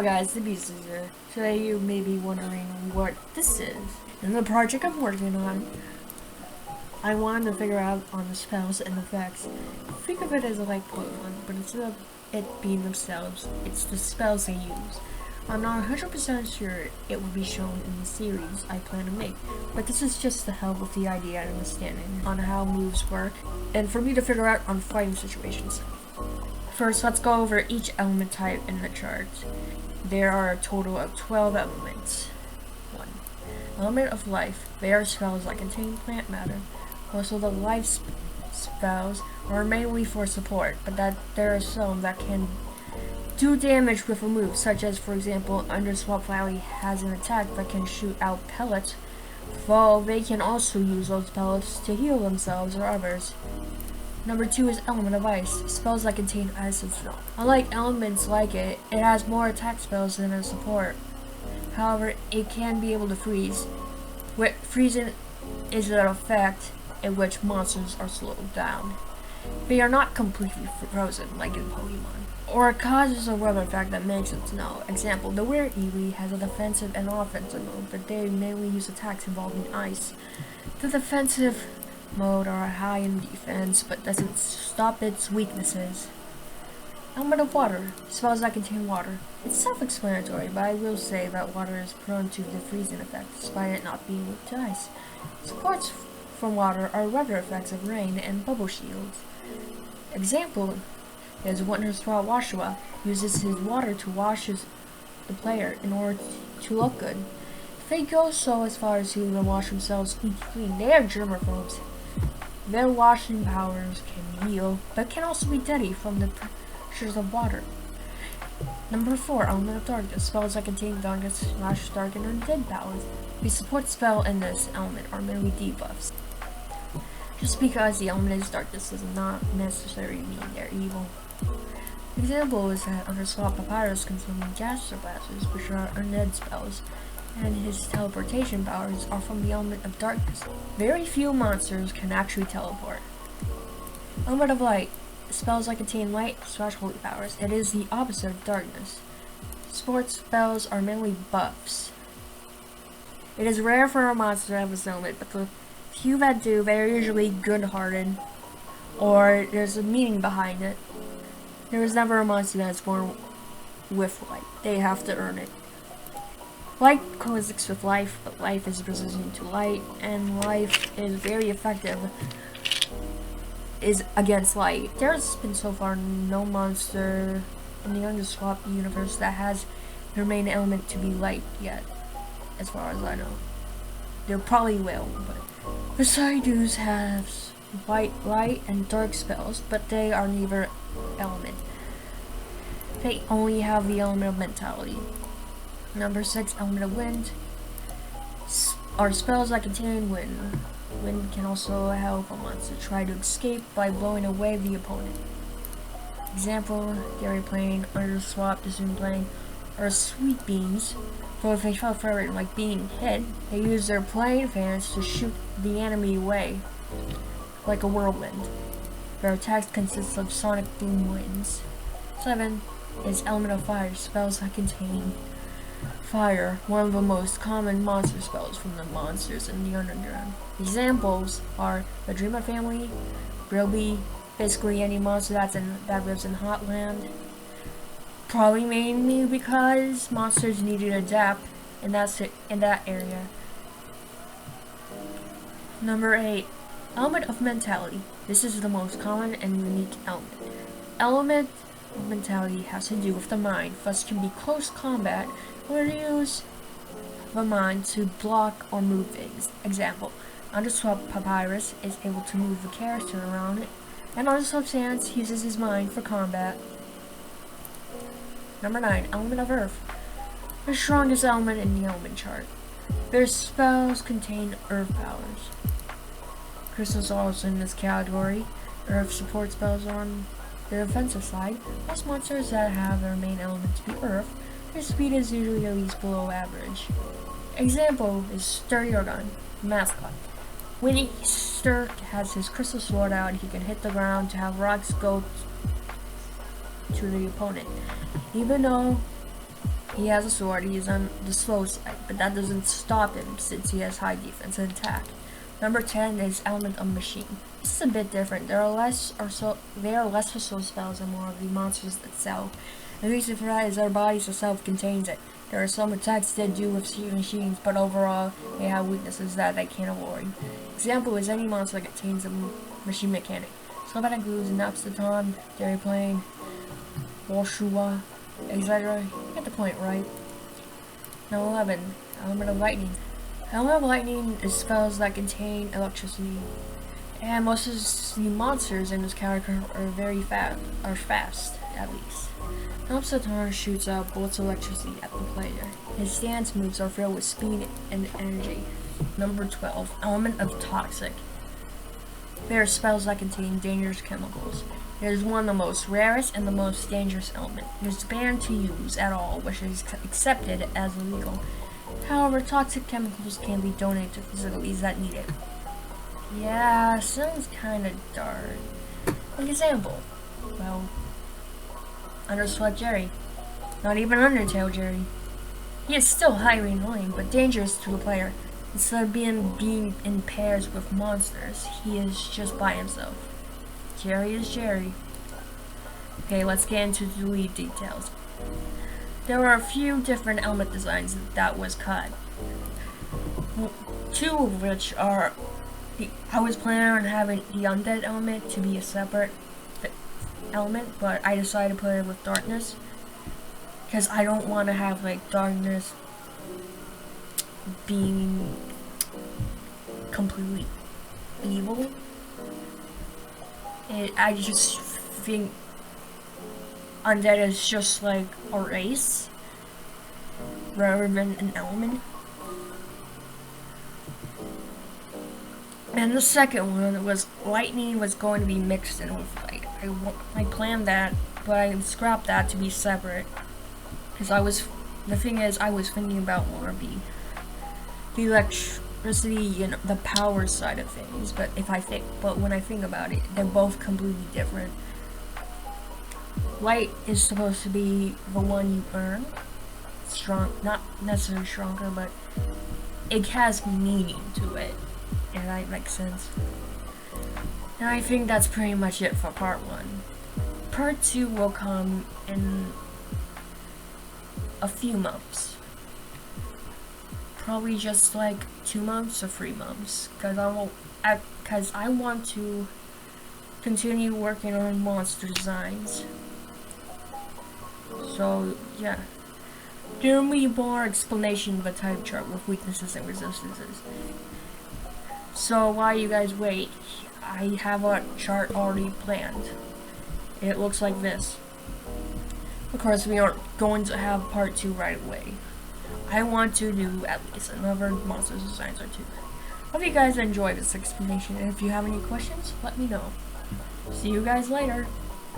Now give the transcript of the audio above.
guys, the Beast is here. Today you may be wondering what this is. In the project I'm working on, I wanted to figure out on the spells and effects. Think of it as like Pokemon, but instead of it being themselves, it's the spells they use. I'm not 100% sure it will be shown in the series I plan to make, but this is just to help with the idea and understanding on how moves work, and for me to figure out on fighting situations. First, let's go over each element type in the chart. There are a total of 12 elements. 1. Element of life. They are spells that contain plant matter. Also, the life spells are mainly for support, but that there are some that can do damage with a move, such as, for example, Underswap Valley has an attack that can shoot out pellets, though they can also use those pellets to heal themselves or others. Number 2 is Element of Ice, spells that contain ice and snow. Unlike elements like it has more attack spells than a support. However, it can be able to freeze. Freezing is an effect in which monsters are slowed down. They are not completely frozen like in Pokemon. Or it causes a weather effect that makes it snow. Example, the Were Eevee has a defensive and offensive mode, but they mainly use attacks involving ice. The defensive mode are high in defense, but doesn't stop its weaknesses. Element of Water, spells that contain water. It's self-explanatory, but I will say that water is prone to the freezing effect, despite it not being weak to ice. Supports from water are weather effects of rain and bubble shields. Example is Underswap Washua uses his water to wash the player in order to look good. If they go so as far as to even wash themselves squeaky clean, they are germaphobes. Their washing powers can heal, but can also be deadly from the pressures of water. Number 4, Element of Darkness. Spells that contain darkness, slash dark, and undead powers. The support spell in this element are mainly debuffs. Just because the element is darkness does not necessarily mean they're evil. Example is that Underswap Papyrus consuming gas blasts, which are undead spells, and his teleportation powers are from the element of darkness. Very few monsters can actually teleport. Element of Light. Spells that contain light slash holy powers. It is the opposite of darkness. Sports spells are mainly buffs. It is rare for a monster to have this element, but the few that do, they are usually good-hearted, or there's a meaning behind it. There is never a monster that is born with light. They have to earn it. Light coexists with life, but life is resistant to light, and life is very effective against light. There's been so far no monster in the Underswap universe that has their main element to be light yet, as far as I know. There probably will, but the Psyduos have white, light, and dark spells, but they are neither element. They only have the element of mentality. Number 6, Element of Wind, are spells that contain wind. Wind can also help a monster try to escape by blowing away the opponent. Example, Gary Plane, Underswap, Disney Plane, are sweet beans. Though if they fell forward like being hit, they use their plane fans to shoot the enemy away, like a whirlwind. Their attacks consist of sonic boom winds. 7 is Element of Fire, spells that contain fire, one of the most common monster spells from the monsters in the Underground. Examples are the Dreamer family, Brilby, basically any monster that lives in Hotland. Probably mainly because monsters need to adapt in that area. Number 8, Element of Mentality. This is the most common and unique element. Element of Mentality has to do with the mind, thus can be close combat or use the mind to block or move things. Example, Underswap Papyrus is able to move the character around it, and Underswap Sans uses his mind for combat. Number 9, Element of Earth. The strongest element in the element chart. Their spells contain earth powers. Crystals are also in this category. Earth support spells are on the defensive side. Most monsters that have their main element to be earth, their speed is usually at least below average. Example is Sturyorgon, mascot. When Stur has his crystal sword out, he can hit the ground to have rocks go to the opponent. Even though He has a sword, he is on the slow side, but that doesn't stop him since he has high defense and attack. Number 10 is element of machine. This is a bit different. They are less for soul spells and more of the monsters that sell. The reason for that is their bodies itself contains it. There are some attacks that do with machines, but overall they have weaknesses that they can't avoid. Example is any monster that contains a machine mechanic. So that includes Napstaton, Dairy Plane, Warshua, etc. You get the point, right? Now 11. Element of lightning. Element of lightning is spells that contain electricity. And most of the monsters in this character are fast, at least. Napstaton shoots out bolts of electricity at the player. His stance moves are filled with speed and energy. Number 12. Element of toxic. There are spells that contain dangerous chemicals. It is one of the most rarest and the most dangerous element. It is banned to use at all, which is accepted as illegal. However, toxic chemicals can be donated to facilities that need it. Yeah, sounds kinda dark. An example. Well, Underswap Jerry. Not even Undertale Jerry. He is still highly annoying, but dangerous to the player. Instead of being in pairs with monsters, he is just by himself. Jerry is Jerry. Okay, let's get into the lead details. There are a few different element designs that was cut. Two of which are I was planning on having the undead element to be a separate element, but I decided to put it with darkness because I don't want to have like darkness being completely evil. I just think undead is just like a race rather than an element. And the second one was lightning was going to be mixed in with light. I planned that, but I scrapped that to be separate because the thing is I was thinking about more of the electricity and the power side of things. But when I think about it, they're both completely different. Light is supposed to be the one you earn, not necessarily stronger, but it has meaning to it. If that makes sense. And I think that's pretty much it for part 1. Part 2 will come in a few months. Probably just like 2 months or 3 months. Because I want to continue working on monster designs. So, yeah. There will be more explanation of a type chart with weaknesses and resistances. So while you guys wait, I have a chart already planned. It looks like this. Of course, we aren't going to have part 2 right away. I want to do at least another monster designs or 2. Hope you guys enjoyed this explanation, and if you have any questions, let me know. See you guys later.